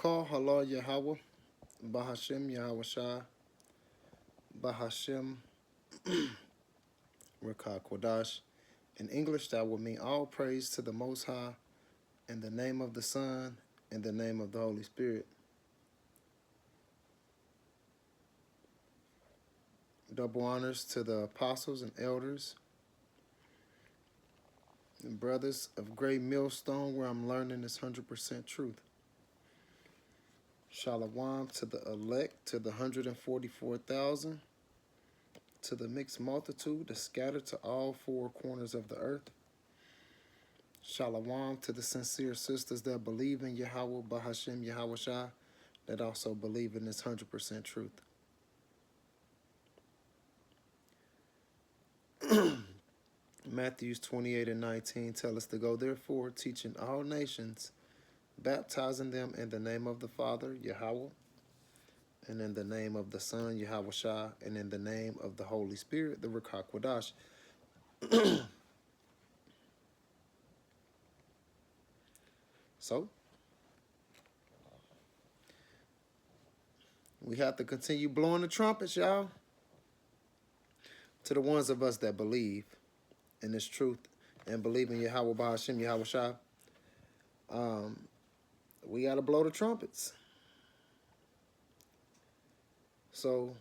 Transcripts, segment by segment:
Barakah Halal Yahweh, Bahashem Yahweh Shai, Bahashem Rakah Kodash. In English, that would mean all praise to the Most High, in the name of the Son, in the name of the Holy Spirit. Double honors to the apostles and elders and brothers of Great Millstone, where I'm learning this 100% truth. Shalom to the elect, to the 144,000, to the mixed multitude, the scattered to all four corners of the earth. Shalom to the sincere sisters that believe in Yahweh, Bahashem Yahweh Shai, that also believe in this 100% truth. Matthews 28:19 tell us to go, therefore, teaching all nations, baptizing them in the name of the Father, Yahweh, and in the name of the Son, Yahweh Shai, and in the name of the Holy Spirit, the Ruach Kodash. So, we have to continue blowing the trumpets, y'all, to the ones of us that believe in this truth and believe in Yahweh, Bahashem, Yahweh Shai. We got to blow the trumpets. So,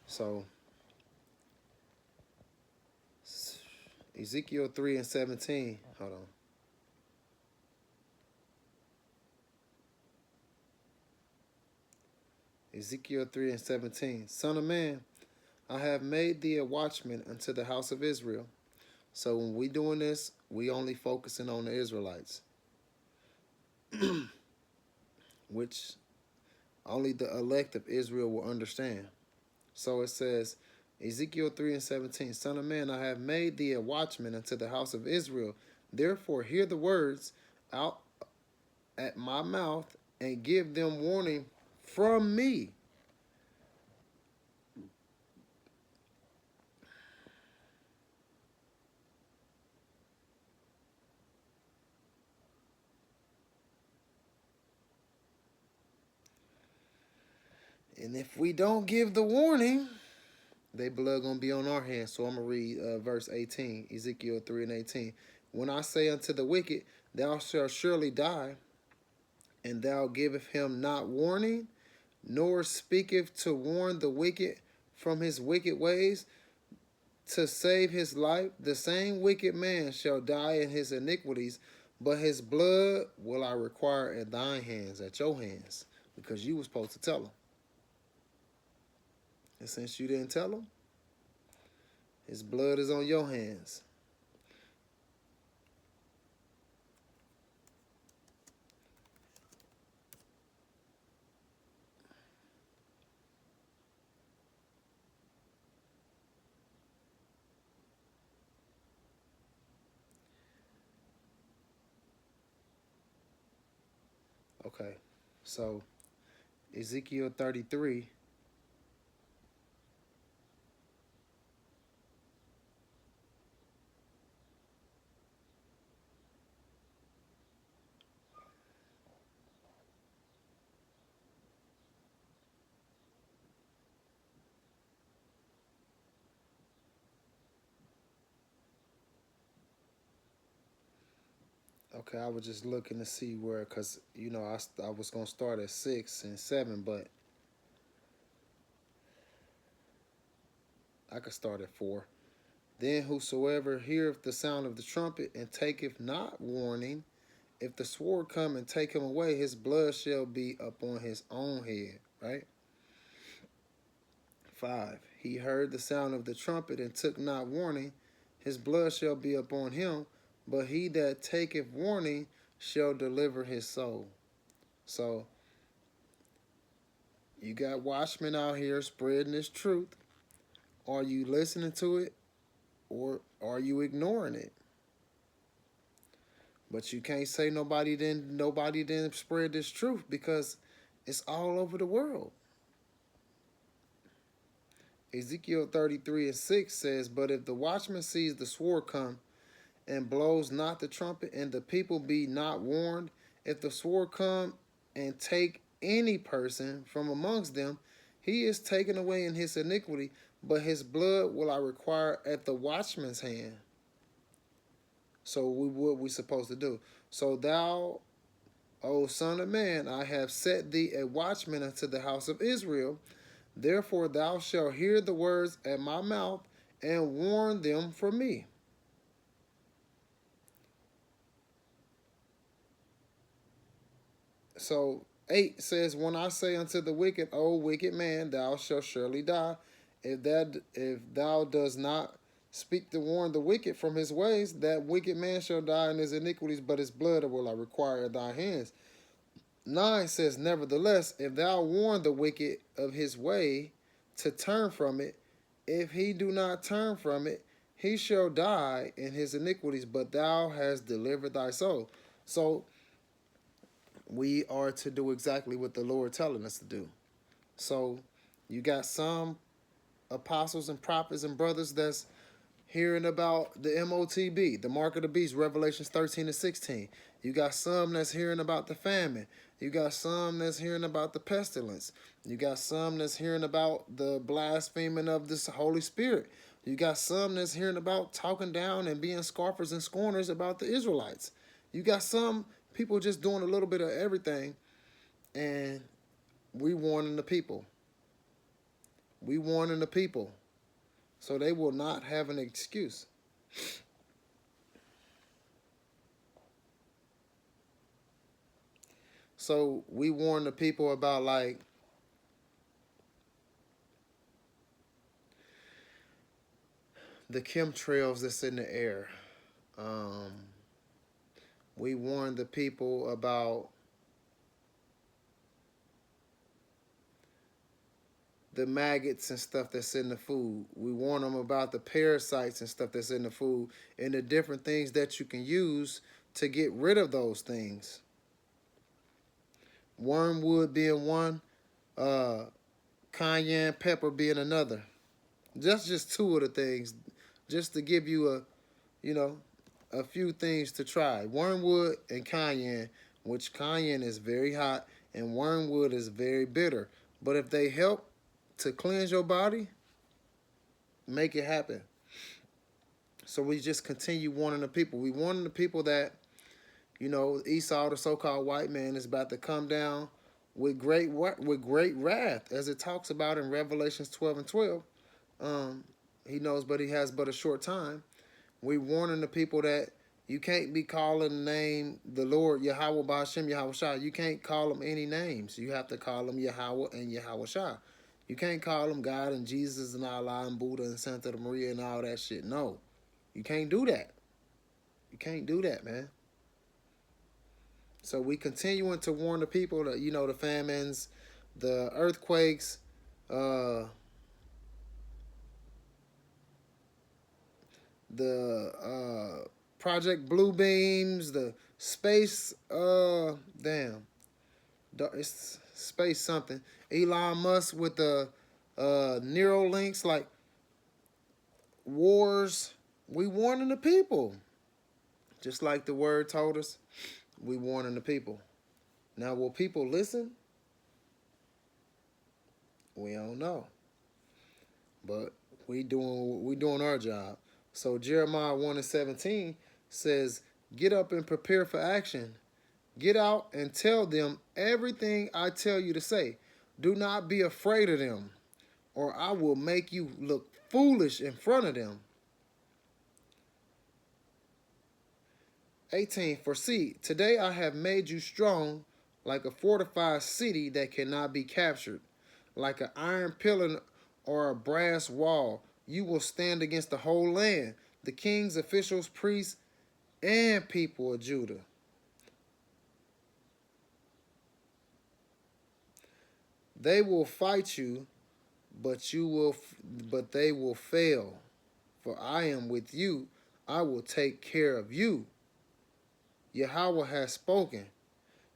so Ezekiel 3:17. Hold on. Ezekiel 3:17. Son of man, I have made thee a watchman unto the house of Israel. So when we doing this, we only focusing on the Israelites, which only the elect of Israel will understand. So it says, Ezekiel 3:17, Son of man, I have made thee a watchman unto the house of Israel. Therefore hear the words out at my mouth and give them warning from me. And if we don't give the warning, they blood gonna be on our hands. So I'm gonna read verse 18, Ezekiel 3:18. When I say unto the wicked, thou shalt surely die, and thou giveth him not warning, nor speaketh to warn the wicked from his wicked ways, to save his life, the same wicked man shall die in his iniquities, but his blood will I require at thine hands, at your hands, because you were supposed to tell him. And since you didn't tell him, his blood is on your hands. Okay, so Ezekiel 33. Okay, I was just looking to see where, because, you know, I was going to start at 6 and 7, but I could start at 4. Then whosoever heareth the sound of the trumpet and taketh not warning, if the sword come and take him away, his blood shall be upon his own head, right? 5. He heard the sound of the trumpet and took not warning, his blood shall be upon him, but he that taketh warning shall deliver his soul. So you got watchmen out here spreading this truth. Are you listening to it or are you ignoring it? But you can't say nobody didn't spread this truth because it's all over the world. Ezekiel 33:6 says, "But if the watchman sees the sword come and blows not the trumpet, and the people be not warned, if the sword come and take any person from amongst them, he is taken away in his iniquity, but his blood will I require at the watchman's hand." So what we supposed to do? So thou, O son of man, I have set thee a watchman unto the house of Israel. Therefore thou shalt hear the words at my mouth and warn them for me. So 8 says, "When I say unto the wicked, O wicked man, thou shalt surely die, if thou does not speak to warn the wicked from his ways, that wicked man shall die in his iniquities, but his blood will I require at thy hands." 9 says, "Nevertheless, if thou warn the wicked of his way to turn from it, if he do not turn from it, he shall die in his iniquities, but thou hast delivered thy soul." So we are to do exactly what the Lord telling us to do. So you got some apostles and prophets and brothers that's hearing about the MOTB, the mark of the beast, Revelations 13-16. You got some that's hearing about the famine. You got some that's hearing about the pestilence. You got some that's hearing about the blaspheming of this Holy Spirit. You got some that's hearing about talking down and being scoffers and scorners about the Israelites. You got some people just doing a little bit of everything, and we warning the people. We warning the people so they will not have an excuse. So we warn the people about like the chemtrails that's in the air. Um, we warn the people about the maggots and stuff that's in the food. We warn them about the parasites and stuff that's in the food and the different things that you can use to get rid of those things. Wormwood being one, uh, cayenne pepper being another. That's just two of the things, just to give you you know, a few things to try. Wormwood and cayenne, which cayenne is very hot and wormwood is very bitter. But if they help to cleanse your body, make it happen. So we just continue warning the people. We warning the people that, Esau, the so-called white man, is about to come down with great wrath, as it talks about in Revelations 12:12. He knows, but he has but a short time. We warning the people that you can't be calling the name the Lord Yahweh Ba'Shem Yahweh Shah. You can't call them any names. You have to call them Yahweh and Yahweh Shah. You can't call them God and Jesus and Allah and Buddha and Santa Maria and all that shit. No, you can't do that. You can't do that, man. So we continuing to warn the people that, the famines, the earthquakes, uh, the Project Blue Beams, the space, it's space something. Elon Musk with the Neuralinks, like wars. We warning the people, just like the word told us. We warning the people. Now, will people listen? We don't know, but we doing our job. So Jeremiah 1:17 says, "Get up and prepare for action. Get out and tell them everything I tell you to say. Do not be afraid of them, or I will make you look foolish in front of them." 18, "For see, today I have made you strong like a fortified city that cannot be captured. Like an iron pillar or a brass wall, you will stand against the whole land. The kings, officials, priests, and people of Judah. They will fight you, but they will fail. For I am with you. I will take care of you. Yahweh has spoken.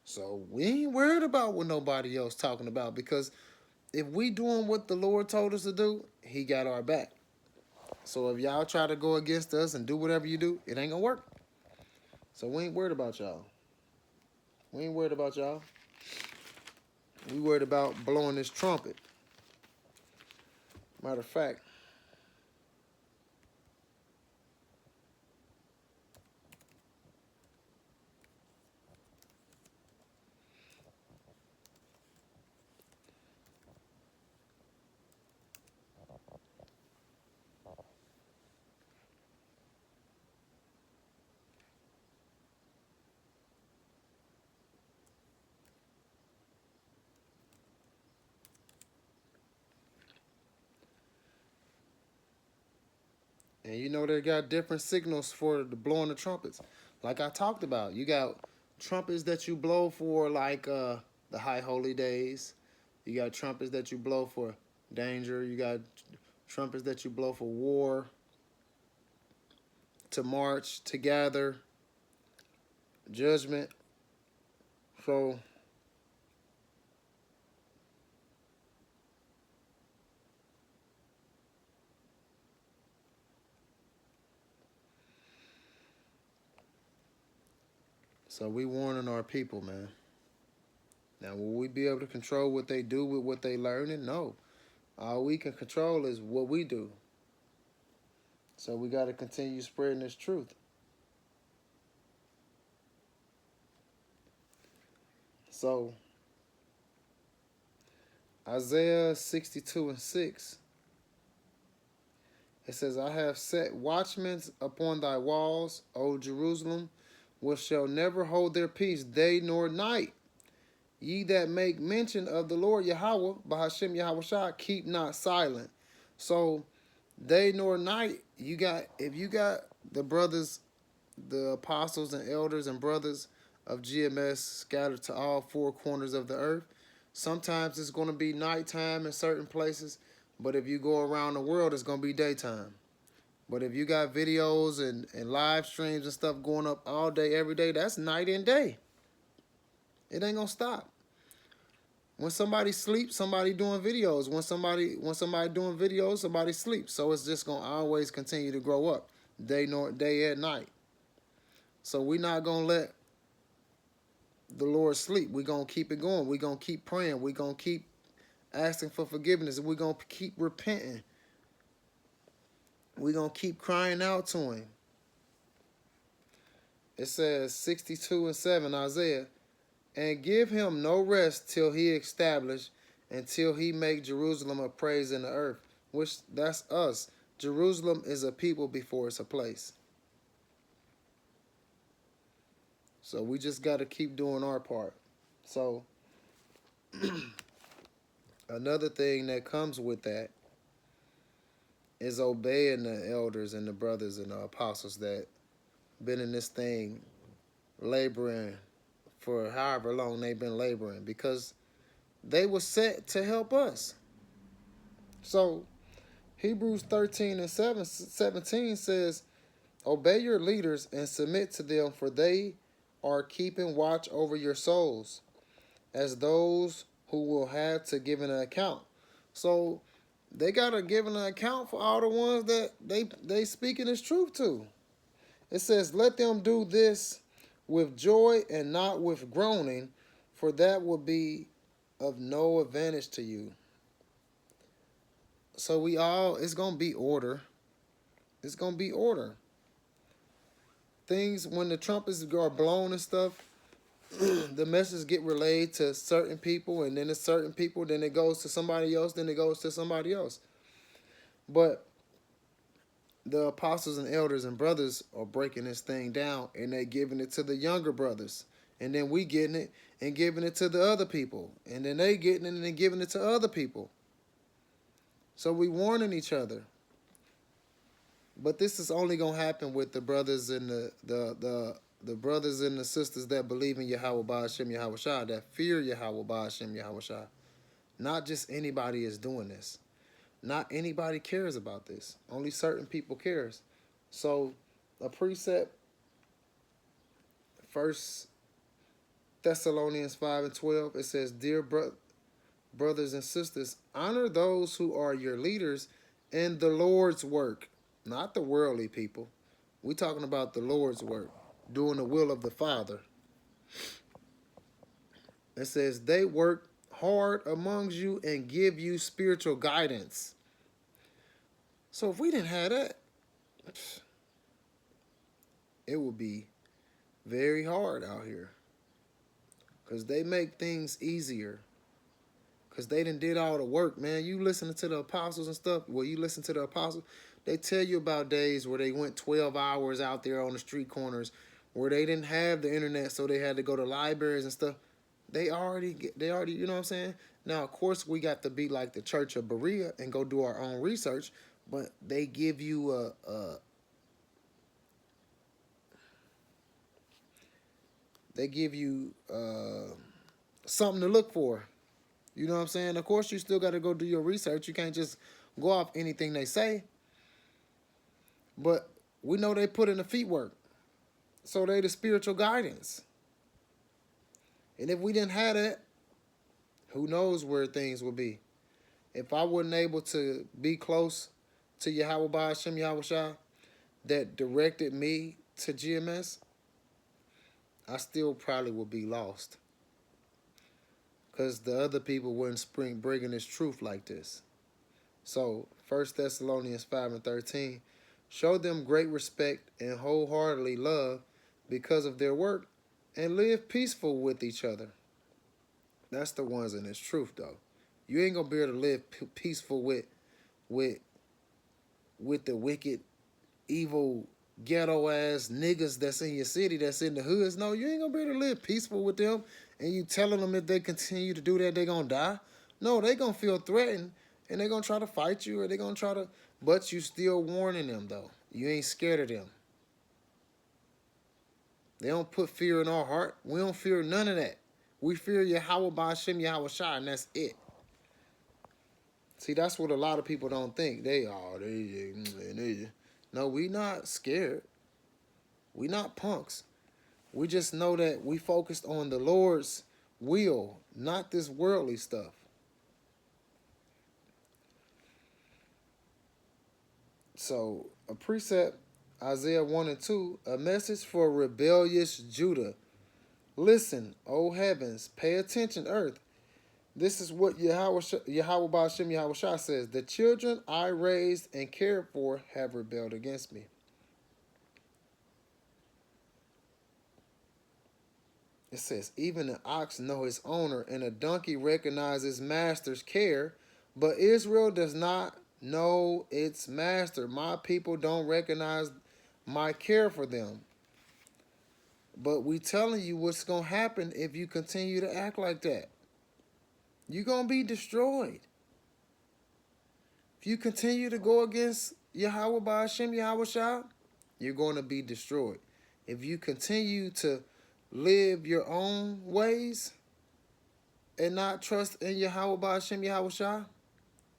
So we ain't worried about what nobody else talking about, because if we doing what the Lord told us to do, he got our back. So if y'all try to go against us and do whatever you do, it ain't gonna work. So we ain't worried about y'all. We ain't worried about y'all. We worried about blowing this trumpet. Matter of fact, and you know they got different signals for the blowing the trumpets. Like I talked about, you got trumpets that you blow for like the high holy days. You got trumpets that you blow for danger. You got trumpets that you blow for war, to march, to gather, judgment. So we warning our people, man. Now, will we be able to control what they do with what they learning? No. All we can control is what we do. So we got to continue spreading this truth. So Isaiah 62:6, it says, I have set watchmen upon thy walls, O Jerusalem, which shall never hold their peace day nor night. Ye that make mention of the Lord Yahweh, Bahashem Yahweh Shah, keep not silent. So day nor night, if you got the brothers, the apostles and elders and brothers of GMS scattered to all four corners of the earth, sometimes it's going to be nighttime in certain places, but if you go around the world, it's going to be daytime. But if you got videos and live streams and stuff going up all day, every day, that's night and day. It ain't going to stop. When somebody sleeps, somebody doing videos. When somebody doing videos, somebody sleeps. So it's just gonna always continue to grow up, day and night. So we're not gonna let the Lord sleep. We're gonna keep it going. We're gonna keep praying. We're gonna keep asking for forgiveness. We're gonna keep repenting. We're gonna keep crying out to him. It says 62:7, Isaiah, and give him no rest till he establish, until he make Jerusalem a praise in the earth. Which, that's us. Jerusalem is a people before it's a place. So we just got to keep doing our part. So another thing that comes with that is obeying the elders and the brothers and the apostles that been in this thing laboring for however long they've been laboring, because they were set to help us. So Hebrews 13:17 says, obey your leaders and submit to them, for they are keeping watch over your souls, as those who will have to give an account. So they gotta give an account for all the ones that they speaking this truth to. It says, let them do this with joy and not with groaning, for that will be of no advantage to you. So it's gonna be order. It's gonna be order. Things, when the trumpets are blown and stuff, the message get relayed to certain people, and then it's certain people, then it goes to somebody else, then it goes to somebody else. But the apostles and elders and brothers are breaking this thing down, and they giving it to the younger brothers, and then we getting it and giving it to the other people, and then they getting it and then giving it to other people. So we warning each other. But this is only gonna happen with the brothers and the brothers and the sisters that believe in Yahweh Ba'ashem Yahweh Shah, that fear Yahweh Ba'ashem Yahweh Shah. Not just anybody is doing this. Not anybody cares about this. Only certain people cares. So a precept, First Thessalonians 5:12, it says, "Dear brothers and sisters, honor those who are your leaders in the Lord's work," not the worldly people. We're talking about the Lord's work, doing the will of the Father. It says, "They work hard amongst you and give you spiritual guidance." So if we didn't have that, it would be very hard out here. Because they make things easier. Because they done did all the work, man. You listening to the apostles and stuff. Well, you listen to the apostles. They tell you about days where they went 12 hours out there on the street corners where they didn't have the internet, so they had to go to libraries and stuff. They already, you know what I'm saying? Now, of course, we got to be like the Church of Berea and go do our own research, but they give you something to look for. You know what I'm saying? Of course, you still got to go do your research. You can't just go off anything they say. But we know they put in the feet work. So they the spiritual guidance. And if we didn't have that, who knows where things would be. If I wasn't able to be close to Yahweh Ba'ashem Yahweh Shah that directed me to GMS, I still probably would be lost. Because the other people wouldn't bringing this truth like this. So, 1 Thessalonians 5:13, show them great respect and wholeheartedly love because of their work and live peaceful with each other. That's the ones in this truth, though. You ain't gonna be able to live peaceful with the wicked, evil, ghetto ass niggas that's in your city, that's in the hoods. No, you ain't gonna be able to live peaceful with them. And you telling them if they continue to do that, they gonna die. No, they gonna feel threatened and they gonna try to fight you, or they gonna try to. But you still warning them though. You ain't scared of them. They don't put fear in our heart. We don't fear none of that. We fear Yahweh Ba'ashem Yahweh Shah, and that's it. See, that's what a lot of people don't think. No, we not scared. We not punks. We just know that we focused on the Lord's will, not this worldly stuff. So, a precept, Isaiah 1:2, a message for rebellious Judah. Listen, O heavens, pay attention, earth. This is what Yahweh Ba'ashem Yahweh Shah says. The children I raised and cared for have rebelled against me. It says, even an ox knows his owner, and a donkey recognizes master's care, but Israel does not know its master. My people don't recognize my care for them. But we telling you what's going to happen if you continue to act like that. You're going to be destroyed. If you continue to go against Yahweh Ba'ashem Yahweh Shah, you're going to be destroyed. If you continue to live your own ways and not trust in Yahweh Ba'ashem Yahweh Shah,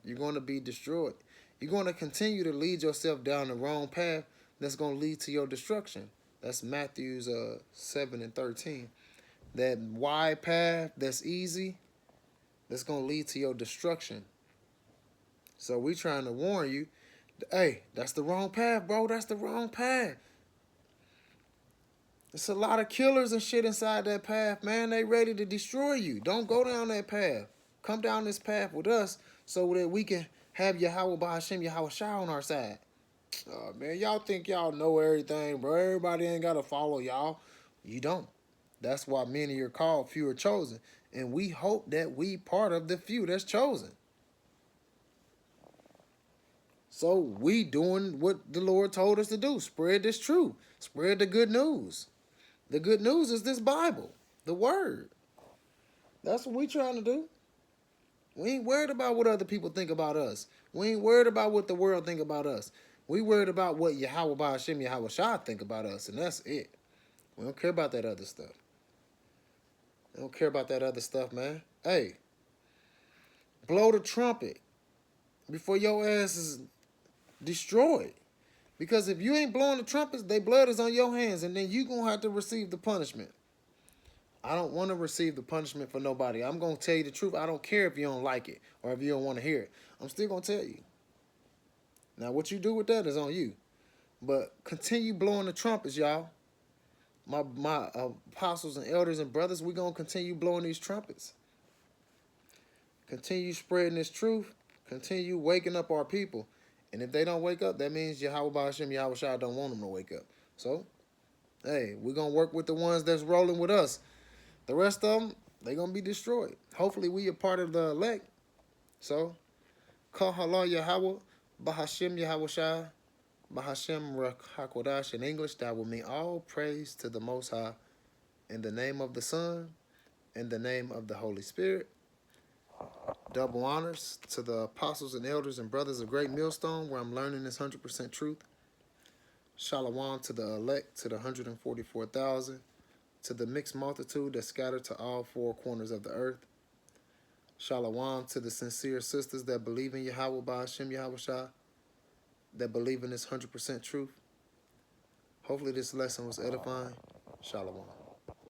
you're going to be destroyed. You're going to continue to lead yourself down the wrong path that's going to lead to your destruction. That's Matthew 7:13. That wide path that's easy, that's going to lead to your destruction. So we trying to warn you, hey, that's the wrong path, bro. That's the wrong path. There's a lot of killers and shit inside that path, man. They ready to destroy you. Don't go down that path. Come down this path with us so that we can have Yahweh Ba'ashem Yahweh Shah on our side. Oh, man, y'all think y'all know everything, bro. Everybody ain't got to follow y'all. You don't. That's why many are called, few are chosen. And we hope that we part of the few that's chosen. So we doing what the Lord told us to do. Spread this truth. Spread the good news. The good news is this Bible, the word. That's what we trying to do. We ain't worried about what other people think about us. We ain't worried about what the world think about us. We worried about what Yahweh Ba'Hashem Yahweh Shah think about us, and that's it. We don't care about that other stuff. We don't care about that other stuff, man. Hey, blow the trumpet before your ass is destroyed. Because if you ain't blowing the trumpets, their blood is on your hands, and then you gonna have to receive the punishment. I don't want to receive the punishment for nobody. I'm gonna tell you the truth. I don't care if you don't like it or if you don't want to hear it. I'm still gonna tell you. Now, what you do with that is on you. But continue blowing the trumpets, y'all. My apostles and elders and brothers, we're gonna continue blowing these trumpets. Continue spreading this truth. Continue waking up our people. And if they don't wake up, that means Yahweh Ba'Hashem Yahweh Shah don't want them to wake up. So, hey, we're going to work with the ones that's rolling with us. The rest of them, they're going to be destroyed. Hopefully, we are part of the elect. So, Kal Halal Yahweh Ba'Hashem Yahweh Shah Ba'Hashem HaKodash in English. That will mean all praise to the Most High in the name of the Son, in the name of the Holy Spirit. Double honors to the apostles and elders and brothers of Great Millstone, where I'm learning this 100% truth. Shalom to the elect, to the 144,000, to the mixed multitude that scattered to all four corners of the earth. Shalom to the sincere sisters that believe in Yahweh Ba'Hashem Yahweh Shah, that believe in this 100% truth. Hopefully this lesson was edifying. Shalom.